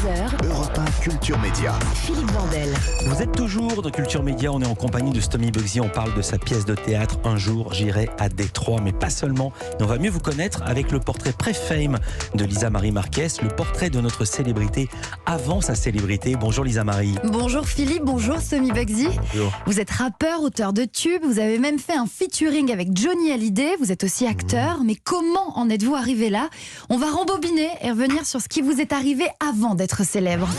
11h, Europe 1 Culture Média. Philippe Vandel. Vous êtes toujours dans Culture Média, on est en compagnie de Stomy Bugsy, on parle de sa pièce de théâtre Un jour j'irai à Détroit, mais pas seulement. Et on va mieux vous connaître avec le portrait pré-fame de Lisa Marie Marquez, le portrait de notre célébrité avant sa célébrité. Bonjour Lisa Marie. Bonjour Philippe, bonjour Stomy Bugsy. Bonjour. Vous êtes rappeur, auteur de tubes, vous avez même fait un featuring avec Johnny Hallyday, vous êtes aussi acteur, mais comment en êtes-vous arrivé là? On va rembobiner et revenir sur ce qui vous est arrivé avant d'être célèbre.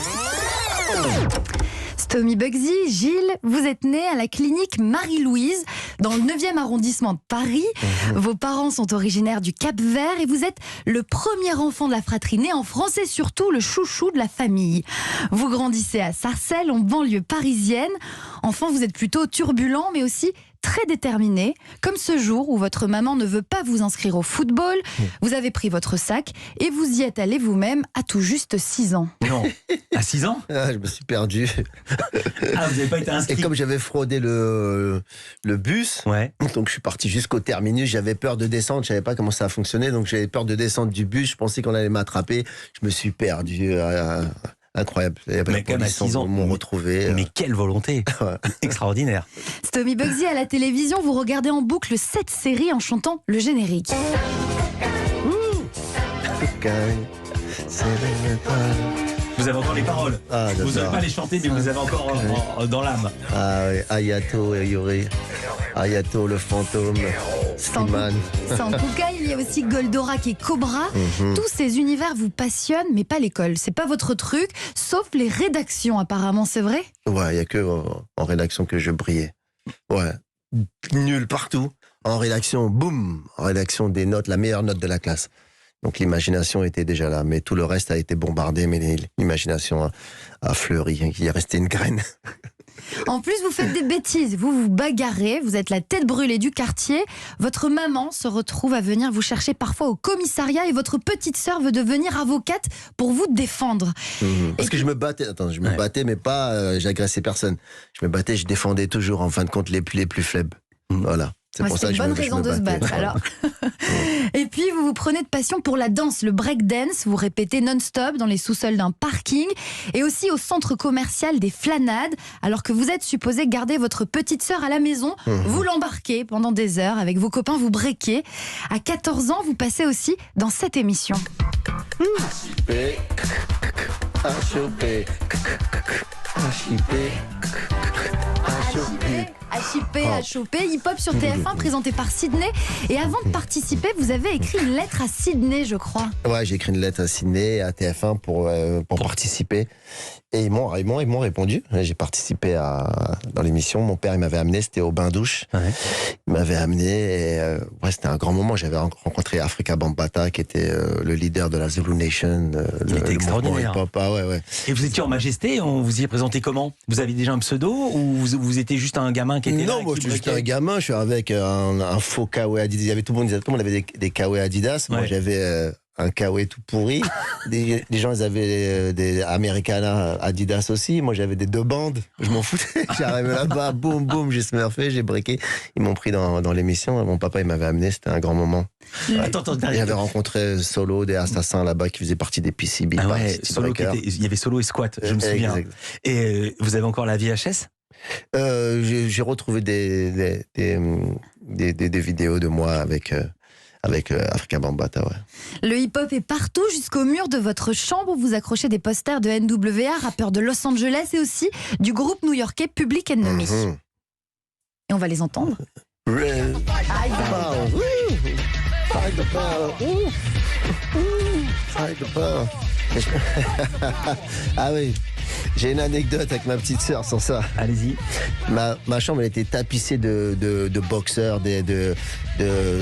Stomy Bugsy, Gilles, vous êtes né à la clinique Marie-Louise, dans le 9e arrondissement de Paris. Vos parents sont originaires du Cap-Vert et vous êtes le premier enfant de la fratrie né en France et surtout le chouchou de la famille. Vous grandissez à Sarcelles, en banlieue parisienne. Enfant, vous êtes plutôt turbulent, mais aussi très déterminé, comme ce jour où votre maman ne veut pas vous inscrire au football, vous avez pris votre sac et vous y êtes allé vous-même à tout juste 6 ans. Non, à 6 ans Je me suis perdu. Ah, vous n'avez pas été Et inscrit. comme j'avais fraudé le bus, Ouais. donc je suis parti jusqu'au terminus. J'avais peur de descendre, je savais pas comment ça fonctionnait, donc j'avais peur de descendre du bus. Je pensais qu'on allait m'attraper. Je me suis perdu. Incroyable. Mais quand même, à 6 ans, m'ont retrouvé. Mais quelle volonté. Ouais. Extraordinaire. Stomy Bugsy, à la télévision, vous regardez en boucle cette série en chantant le générique. Vous avez encore les paroles. Ah, Vous n'avez j'adore. pas les chanter, mais vous les avez encore dans l'âme. Ah oui, Ayato et Yuri. Ayato le fantôme. Slimane. Sans Kouka, il y a aussi Goldorak et Cobra. Tous ces univers vous passionnent, mais pas l'école. C'est pas votre truc, sauf les rédactions apparemment, c'est vrai? Ouais, il n'y a que en rédaction que je brillais. Ouais, nul partout. En rédaction, boum. En rédaction, des notes, la meilleure note de la classe. Donc l'imagination était déjà là, mais tout le reste a été bombardé, mais l'imagination a fleuri, il est resté une graine. En plus, vous faites des bêtises, vous vous bagarrez, vous êtes la tête brûlée du quartier. Votre maman se retrouve à venir vous chercher parfois au commissariat et votre petite sœur veut devenir avocate pour vous défendre. Parce que je me battais, Ouais. battais, mais pas, j'agressais personne. Je me battais, je défendais toujours, en fin de compte, les plus faibles. Voilà. C'est Ouais, pour ça c'est que une bonne je raison me de se battais. battre. Alors. Et puis, vous vous prenez de passion pour la danse, le breakdance. Vous répétez non-stop dans les sous-sols d'un parking et aussi au centre commercial des Flanades. Alors que vous êtes supposé garder votre petite sœur à la maison, vous l'embarquez pendant des heures. Avec vos copains, vous breakez. À 14 ans, vous passez aussi dans cette émission. HIP, HOP, hip-hop sur TF1 présenté par Sydney. Et avant de participer, vous avez écrit une lettre à Sydney, je crois. Ouais, j'ai écrit une lettre à Sydney, à TF1 pour participer. Et ils m'ont répondu. J'ai participé dans l'émission. Mon père, il m'avait amené, c'était au bain-douche. Ouais. Il m'avait amené et c'était un grand moment. J'avais rencontré Afrika Bambaataa, qui était le leader de la Zulu Nation. Il était extraordinaire. Hip-hop. Ah, ouais. Et vous étiez en majesté, on vous y est présenté comment? Vous aviez déjà un pseudo ou vous étiez juste un gamin qui était là? Non, moi qui j'étais juste breakait un gamin, je suis avec un faux Kawaii Adidas. Il y avait tout le monde avait des Kawaii Adidas. Moi Ouais. j'avais un Kawaii tout pourri. des gens ils avaient des Americana Adidas aussi. Moi j'avais des 2 bandes. Je m'en foutais. J'arrivais là-bas, boum, boum, j'ai smurfé, j'ai breaké. Ils m'ont pris dans l'émission. Mon papa il m'avait amené, c'était un grand moment. Attends, J'avais rencontré Solo, des assassins là-bas qui faisaient partie des PCB. Ah ouais, il y avait Solo et Squat, je me souviens. Exact. Et vous avez encore la VHS? J'ai retrouvé des vidéos de moi avec Afrika Bambaataa. Ouais. Le hip-hop est partout, jusqu'au mur de votre chambre. Vous accrochez des posters de NWA, rappeur de Los Angeles, et aussi du groupe new-yorkais Public Enemy. Et on va les entendre. Ah oui, j'ai une anecdote avec ma petite sœur sur ça. Allez-y. Ma chambre elle était tapissée de boxeurs, de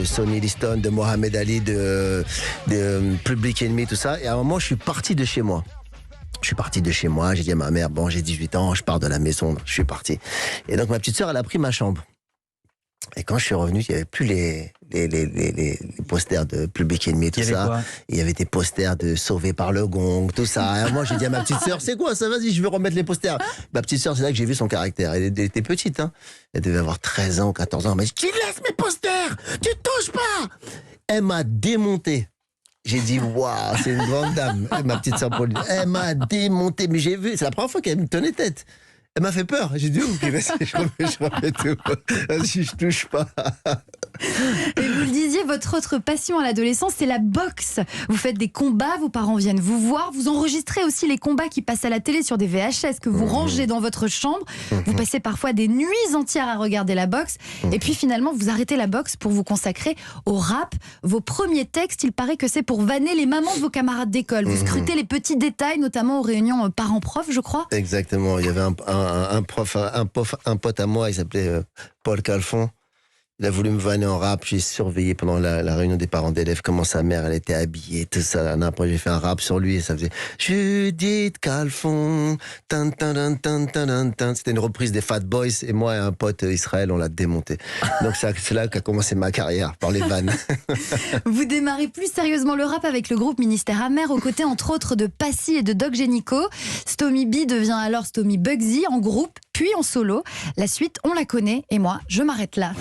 Sonny Liston, de Mohamed Ali, de Public Enemy, tout ça. Et à un moment, je suis parti de chez moi. J'ai dit à ma mère, bon, j'ai 18 ans, je pars de la maison, je suis parti. Et donc ma petite sœur, elle a pris ma chambre. Et quand je suis revenu, il n'y avait plus les posters de Public Enemy, tout Il y avait ça. quoi? Il y avait des posters de Sauvé par le Gong, tout ça. Et moi, j'ai dit à ma petite sœur, c'est quoi ça? Vas-y, je vais remettre les posters. Ma petite sœur, c'est là que j'ai vu son caractère. Elle était petite, hein. Elle devait avoir 13 ans, 14 ans. Elle m'a dit, tu laisses mes posters! Tu touches pas! Elle m'a démonté. J'ai dit, waouh, c'est une grande dame, ma petite sœur Pauline. Elle m'a démonté, mais j'ai vu, c'est la première fois qu'elle me tenait tête. Elle m'a fait peur. J'ai dit, ok, vas-y, je remets tout. Vas-y, je touche pas. Et vous le disiez, votre autre passion à l'adolescence, c'est la boxe. Vous faites des combats, vos parents viennent vous voir, vous enregistrez aussi les combats qui passent à la télé sur des VHS que vous rangez dans votre chambre. Vous passez parfois des nuits entières à regarder la boxe. Et puis finalement, vous arrêtez la boxe pour vous consacrer au rap. Vos premiers textes, il paraît que c'est pour vanner les mamans de vos camarades d'école. Vous scrutez les petits détails, notamment aux réunions parents-prof, je crois. Exactement. Il y avait un pote à moi, il s'appelait Paul Calfon. Il a voulu me vanner en rap. J'ai surveillé pendant la réunion des parents d'élèves comment sa mère elle était habillée, tout ça. Après j'ai fait un rap sur lui et ça faisait Judith Calfon. Tan, tan, tan, tan, tan, tan. C'était une reprise des Fat Boys et moi et un pote Israël on l'a démonté. Donc c'est là qu'a commencé ma carrière par les vannes. Vous démarrez plus sérieusement le rap avec le groupe Ministère Amer, aux côtés entre autres de Passy et de Doc Génico. Stomy B devient alors Stomy Bugsy en groupe, puis en solo. La suite, on la connaît et moi, je m'arrête là.